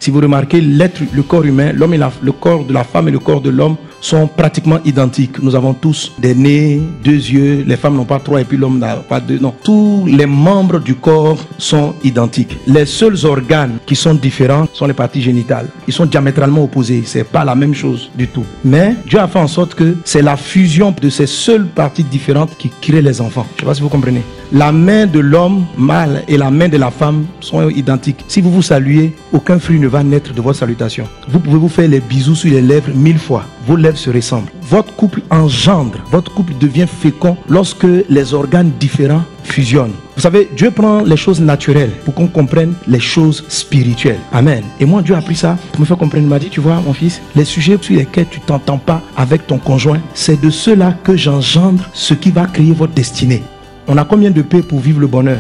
Si vous remarquez, l'être, le corps humain, l'homme et le corps de la femme et le corps de l'homme sont pratiquement identiques. Nous avons tous des nez, 2 yeux, les femmes n'ont pas 3 et puis l'homme n'a pas 2. Non, tous les membres du corps sont identiques. Les seuls organes qui sont différents sont les parties génitales. Ils sont diamétralement opposés, c'est pas la même chose du tout. Mais Dieu a fait en sorte que c'est la fusion de ces seules parties différentes qui crée les enfants. Je ne sais pas si vous comprenez. La main de l'homme mâle et la main de la femme sont identiques. Si vous vous saluez, aucun fruit ne va naître de votre salutation. Vous pouvez vous faire les bisous sur les lèvres 1000 fois. Vos lèvres se ressemblent. Votre couple engendre, votre couple devient fécond lorsque les organes différents fusionnent. Vous savez, Dieu prend les choses naturelles pour qu'on comprenne les choses spirituelles. Amen. Et moi, Dieu a pris ça pour me faire comprendre. Il m'a dit, tu vois, mon fils, les sujets sur lesquels tu t'entends pas avec ton conjoint, c'est de ceux-là que j'engendre ce qui va créer votre destinée. On a combien de P pour vivre le bonheur?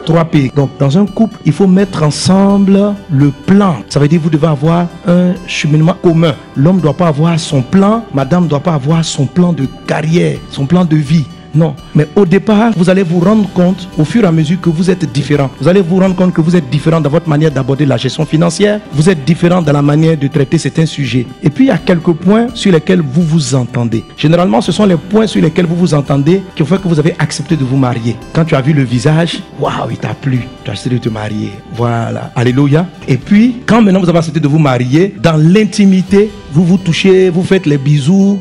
3 P. Donc, dans un couple, il faut mettre ensemble le plan. Ça veut dire que vous devez avoir un cheminement commun. L'homme ne doit pas avoir son plan, madame ne doit pas avoir son plan de carrière, son plan de vie. Non, mais au départ, vous allez vous rendre compte, au fur et à mesure que vous êtes différents, vous allez vous rendre compte que vous êtes différent dans votre manière d'aborder la gestion financière, vous êtes différent dans la manière de traiter certains sujets. Et puis, il y a quelques points sur lesquels vous vous entendez. Généralement, ce sont les points sur lesquels vous vous entendez qui ont fait que vous avez accepté de vous marier. Quand tu as vu le visage, waouh, il t'a plu, tu as accepté de te marier. Voilà, alléluia. Et puis, quand maintenant vous avez accepté de vous marier, dans l'intimité, vous vous touchez, vous faites les bisous,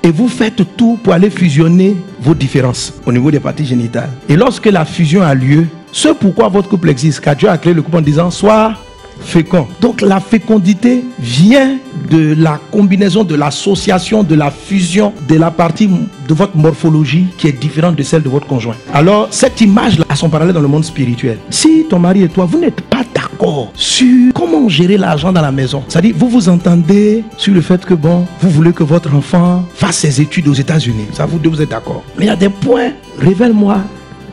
et vous faites tout pour aller fusionner vos différences au niveau des parties génitales. Et lorsque la fusion a lieu, ce pourquoi votre couple existe, car Dieu a créé le couple en disant sois fécond. Donc la fécondité vient de la combinaison, de l'association, de la fusion de la partie de votre morphologie qui est différente de celle de votre conjoint. Alors cette image a son parallèle dans le monde spirituel. Si ton mari et toi, vous n'êtes pas d'accord sur comment gérer l'argent dans la maison, c'est-à-dire vous vous entendez sur le fait que bon, vous voulez que votre enfant fasse ses études aux États-Unis, ça vous deux vous êtes d'accord. Mais il y a des points, révèle-moi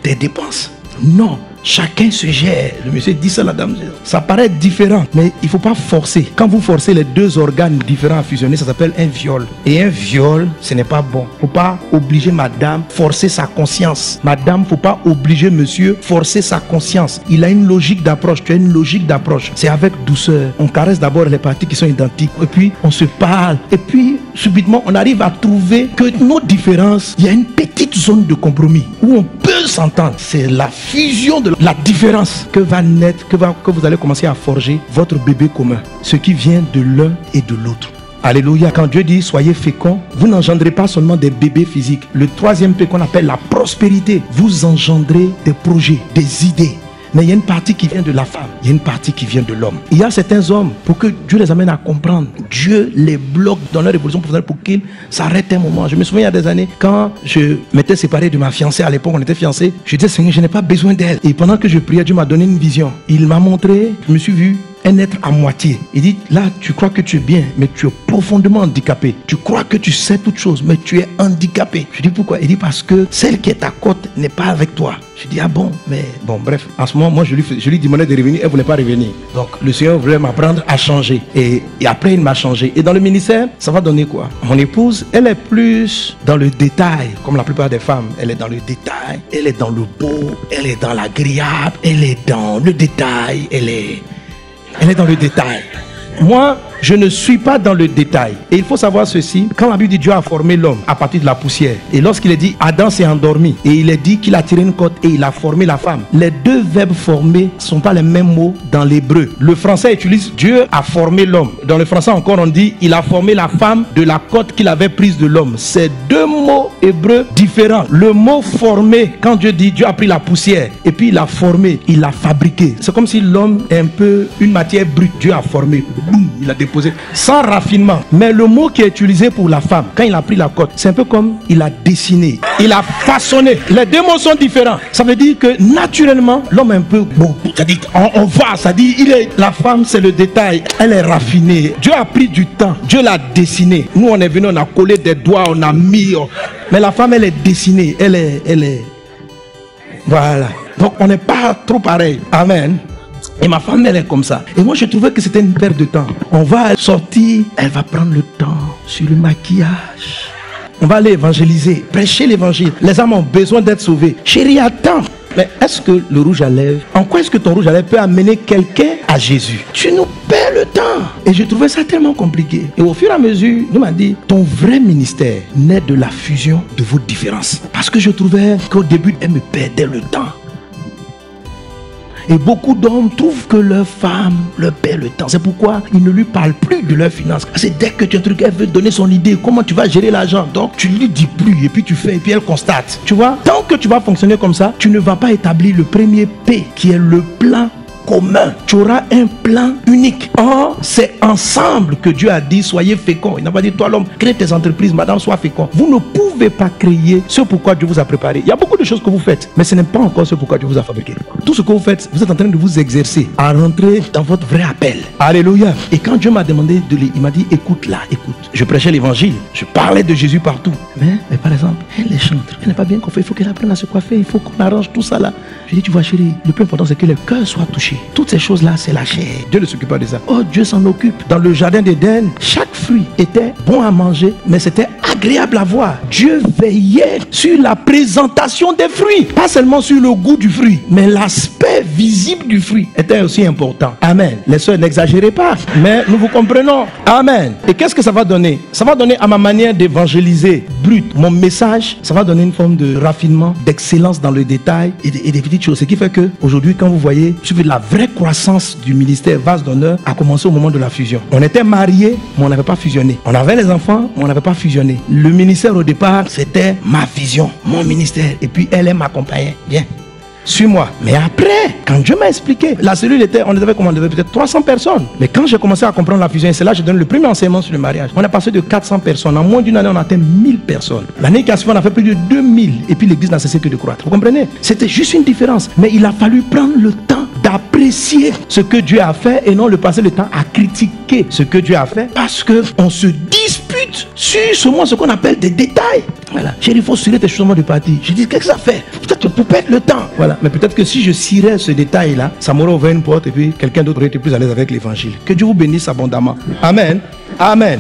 des dépenses. Non. Chacun se gère. Le monsieur dit ça, la dame. Ça paraît différent, mais il ne faut pas forcer. Quand vous forcez les deux organes différents à fusionner, ça s'appelle un viol. Et un viol, ce n'est pas bon. Il ne faut pas obliger madame, forcer sa conscience. Madame, il ne faut pas obliger monsieur, forcer sa conscience. Il a une logique d'approche. Tu as une logique d'approche. C'est avec douceur. On caresse d'abord les parties qui sont identiques. Et puis, on se parle. Et puis, subitement, on arrive à trouver que nos différences, il y a une petite zone de compromis où on peut s'entendre. C'est la fusion de la différence que va naître, que vous allez commencer à forger votre bébé commun. Ce qui vient de l'un et de l'autre. Alléluia. Quand Dieu dit soyez féconds, vous n'engendrez pas seulement des bébés physiques. Le troisième P qu'on appelle la prospérité. Vous engendrez des projets, des idées. Mais il y a une partie qui vient de la femme, il y a une partie qui vient de l'homme. Il y a certains hommes, pour que Dieu les amène à comprendre, Dieu les bloque dans leur évolution professionnelle pour qu'ils s'arrêtent un moment. Je me souviens il y a des années, quand je m'étais séparé de ma fiancée, à l'époque on était fiancés, je disais Seigneur, je n'ai pas besoin d'elle. Et pendant que je priais, Dieu m'a donné une vision. Il m'a montré, je me suis vu un être à moitié. Il dit, là, tu crois que tu es bien, mais tu es profondément handicapé. Tu crois que tu sais toutes choses, mais tu es handicapé. Je dis, pourquoi? Il dit, parce que celle qui est à côte n'est pas avec toi. Je dis, ah bon, mais bon, bref. En ce moment, moi, je lui demandais de revenir, elle ne voulait pas revenir. Donc, le Seigneur voulait m'apprendre à changer. Et après, il m'a changé. Et dans le ministère, ça va donner quoi? Mon épouse, elle est plus dans le détail, comme la plupart des femmes. Elle est dans le détail, elle est dans le beau, elle est dans l'agréable, elle est dans le détail, elle est dans le détail. Moi, je ne suis pas dans le détail. Et il faut savoir ceci. Quand la Bible dit Dieu a formé l'homme à partir de la poussière. Et lorsqu'il est dit Adam s'est endormi. Et il est dit qu'il a tiré une côte et il a formé la femme. Les deux verbes formés ne sont pas les mêmes mots dans l'hébreu. Le français utilise Dieu a formé l'homme. Dans le français encore on dit il a formé la femme de la côte qu'il avait prise de l'homme. C'est deux mots hébreux différents. Le mot formé, quand Dieu dit Dieu a pris la poussière et puis il a formé, il l'a fabriqué. C'est comme si l'homme est un peu une matière brute. Dieu a formé. Boum, il a déposé sans raffinement. Mais le mot qui est utilisé pour la femme, quand il a pris la côte, c'est un peu comme il a dessiné, il a façonné. Les deux mots sont différents. Ça veut dire que naturellement, l'homme est un peu bon. C'est-à-dire, on voit, ça dit, la femme, c'est le détail. Elle est raffinée. Dieu a pris du temps. Dieu l'a dessinée. Nous, on est venu, on a collé des doigts, on a mis. Mais la femme, elle est dessinée. Elle est. Voilà. Donc, on n'est pas trop pareil. Amen. Et ma femme, elle est comme ça. Et moi, je trouvais que c'était une perte de temps. On va sortir, elle va prendre le temps sur le maquillage. On va aller évangéliser, prêcher l'évangile. Les âmes ont besoin d'être sauvées. Chérie, attends. Mais est-ce que le rouge à lèvres, en quoi est-ce que ton rouge à lèvres peut amener quelqu'un à Jésus? Tu nous perds le temps. Et je trouvais ça tellement compliqué. Et au fur et à mesure, il m'a dit, ton vrai ministère naît de la fusion de vos différences. Parce que je trouvais qu'au début, elle me perdait le temps. Et beaucoup d'hommes trouvent que leur femme leur perd le temps. C'est pourquoi ils ne lui parlent plus de leurs finances. C'est dès que tu as un truc, elle veut donner son idée. Comment tu vas gérer l'argent? Donc tu lui dis plus et puis tu fais et puis elle constate. Tu vois, tant que tu vas fonctionner comme ça, tu ne vas pas établir le premier P qui est le plan commun. Tu auras un plan unique. Or, c'est ensemble que Dieu a dit soyez féconds. Il n'a pas dit toi l'homme, crée tes entreprises, madame, sois fécond. Vous ne pouvez pas créer ce pourquoi Dieu vous a préparé. Il y a beaucoup de choses que vous faites, mais ce n'est pas encore ce pourquoi Dieu vous a fabriqué. Tout ce que vous faites, vous êtes en train de vous exercer à rentrer dans votre vrai appel. Alléluia. Et quand Dieu m'a demandé de lire, il m'a dit écoute là, écoute. Je prêchais l'évangile, je parlais de Jésus partout. Mais par exemple, elle est chantre, elle n'est pas bien coiffée, il faut qu'elle apprenne à se coiffer, il faut qu'on arrange tout ça là. Je dis tu vois chérie, le plus important c'est que le cœur soit touché. Toutes ces choses-là, c'est la chair. Dieu ne s'occupe pas de ça. Oh, Dieu s'en occupe. Dans le jardin d'Éden, chaque fruit était bon à manger, mais c'était agréable à voir. Dieu veillait sur la présentation des fruits. Pas seulement sur le goût du fruit, mais l'aspect visible du fruit était aussi important. Amen. Les sœurs, n'exagérez pas, mais nous vous comprenons. Amen. Et qu'est-ce que ça va donner? Ça va donner à ma manière d'évangéliser brut. Mon message, ça va donner une forme de raffinement, d'excellence dans le détail et des petites choses. Ce qui fait que aujourd'hui, quand vous voyez, je veux la vraie croissance du ministère Vase d'honneur a commencé au moment de la fusion. On était mariés, mais on n'avait pas fusionné. On avait les enfants, mais on n'avait pas fusionné. Le ministère au départ, c'était ma vision, mon ministère. Et puis elle m'accompagnait. Bien. Suis-moi. Mais après, quand Dieu m'a expliqué, la cellule était, on devait commander peut-être 300 personnes. Mais quand j'ai commencé à comprendre la fusion, et c'est là que je donne le premier enseignement sur le mariage. On a passé de 400 personnes. En moins d'une année, on a atteint 1000 personnes. L'année qui a suivi, on a fait plus de 2000. Et puis l'église n'a cessé que de croître. Vous comprenez? C'était juste une différence. Mais il a fallu prendre le temps d'apprécier ce que Dieu a fait et non le passer le temps à critiquer ce que Dieu a fait parce qu'on se dispute sur ce qu'on appelle des détails. Voilà. Chérie, il faut cirer tes changements de parti. Je dis, qu'est-ce que ça fait? Peut-être pour perdre le temps. Voilà. Mais peut-être que si je cirais ce détail-là, ça m'aurait ouvert une porte et puis quelqu'un d'autre aurait été plus à l'aise avec l'évangile. Que Dieu vous bénisse abondamment. Amen. Amen.